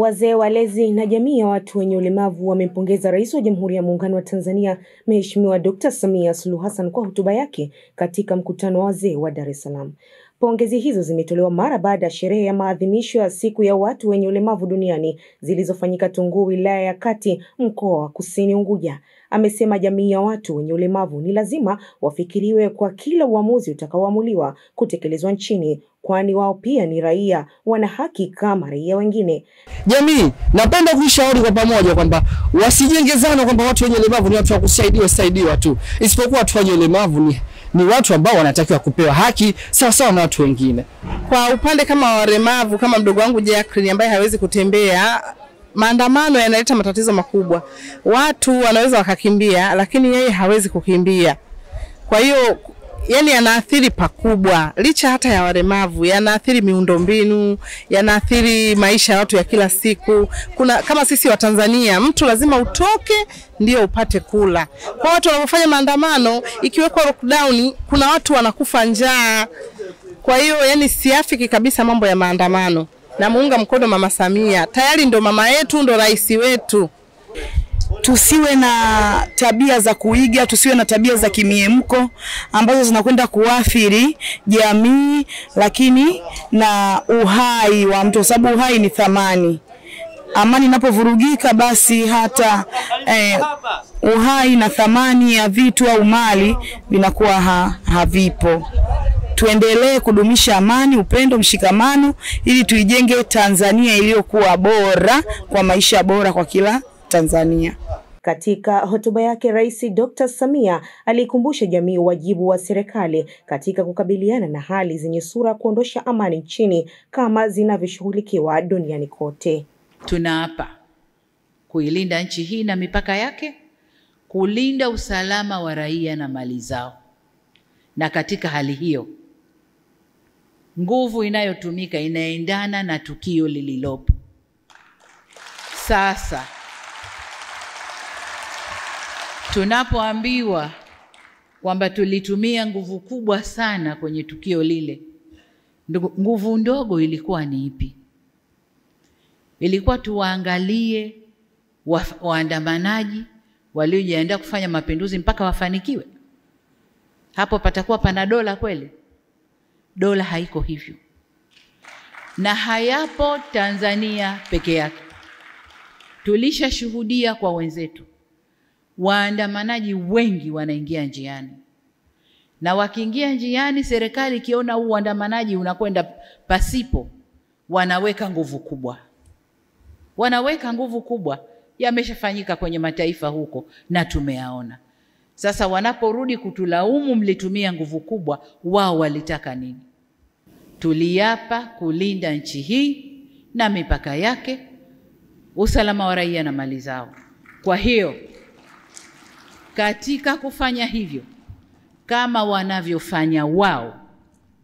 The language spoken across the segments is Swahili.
Wazee, walezi na jamii ya watu wenye ulemavu wamempongeza Rais wa Jamhuri ya Muungano wa Tanzania Mheshimiwa Dr. Samia Suluhu Hassan kwa hotuba yake katika mkutano wa wazee wa Dar es Salaam. Pongezi hizo zimetolewa mara baada ya sherehe ya maadhimisho ya siku ya watu wenye ulemavu duniani zilizofanyika Tunguu, wilaya ya Kati, mkoa wa Kusini Unguja. Amesema jamii ya watu wenye ulemavu ni lazima wafikiriwe kwa kila uamuzi utakaoamuliwa kutekelezwa nchini, kwani wao pia ni raia, wana haki kama raia wengine. Jamii, napenda kushauri kwa pamoja kwamba wasijengezana kwamba watu wenye ulemavu ni watu wa kusaidiwa tu. Isipokuwa watu wenye ulemavu ni watu ambao wanatakiwa kupewa haki sawa sawa na watu wengine. Kwa upande kama walemavu, kama mdogo wangu Jacqueline ambaye hawezi kutembea, maandamano yanaleta matatizo makubwa. Watu wanaweza wakakimbia lakini yeye hawezi kukimbia. Kwa hiyo yani yanaathiri pakubwa, licha hata ya walemavu, yanaathiri miundombinu, yanaathiri maisha ya watu ya kila siku. Kuna kama sisi wa Tanzania, mtu lazima utoke ndio upate kula. Kwa watu wanapofanya maandamano, ikiwekwa lockdown, kuna watu wanakufa njaa. Kwa hiyo yani siafiki kabisa mambo ya maandamano. Na muunga mkono Mama Samia, tayari ndo mama yetu, ndo rais wetu. Tusiwe na tabia za kuiga, tusiwe na tabia za kimiemko ambazo zinakwenda kuathiri jamii, lakini na uhai wa mtu, sababu uhai ni thamani. Amani inapovurugika basi hata uhai na thamani ya vitu au mali vinakuwa havipo. Tuendelee kudumisha amani, upendo, mshikamano ili tuijenge Tanzania iliyokuwa bora, kwa maisha bora kwa kila Tanzania. Katika hotuba yake, Rais Dr. Samia alikumbusha jamii wajibu wa serikali katika kukabiliana na hali zenye sura kuondosha amani nchini kama zinavyoshughulikiwa duniani kote. Tunaapa kuilinda nchi hii na mipaka yake, kulinda usalama wa raia na mali zao. Na katika hali hiyo, nguvu inayotumika inaendana na tukio lililopo. Sasa tunapoambiwa kwamba tulitumia nguvu kubwa sana kwenye tukio lile, nguvu ndogo ilikuwa ni ipi? Ilikuwa tuwaangalie waandamanaji waliojiandaa kufanya mapinduzi mpaka wafanikiwe? Hapo patakuwa pana dola kweli? Dola haiko hivyo. Na hayapo Tanzania peke yake. Tulishashuhudia kwa wenzetu, waandamanaji wengi wanaingia njiani. Na wakiingia njiani, serikali ikiona uandamanaji unakwenda pasipo, wanaweka nguvu kubwa. Wanaweka nguvu kubwa. Yameshafanyika kwenye mataifa huko na tumeyaona. Sasa wanaporudi kutulaumu mlitumia nguvu kubwa, wao walitaka nini? Tuliapa kulinda nchi hii na mipaka yake, usalama wa raia na mali zao. Kwa hiyo katika kufanya hivyo, kama wanavyofanya wao,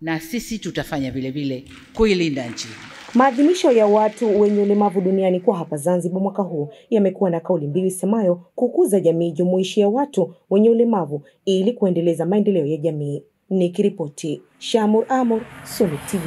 na sisi tutafanya vile vile kuilinda nchi. Maadhimisho ya watu wenye ulemavu duniani kwa hapa Zanzibar mwaka huu yamekuwa na kauli mbiu isemayo kukuza jamii jumuishi ya watu wenye ulemavu ili kuendeleza maendeleo ya jamii. Nikiripoti Shamur Amur, Sulu TV.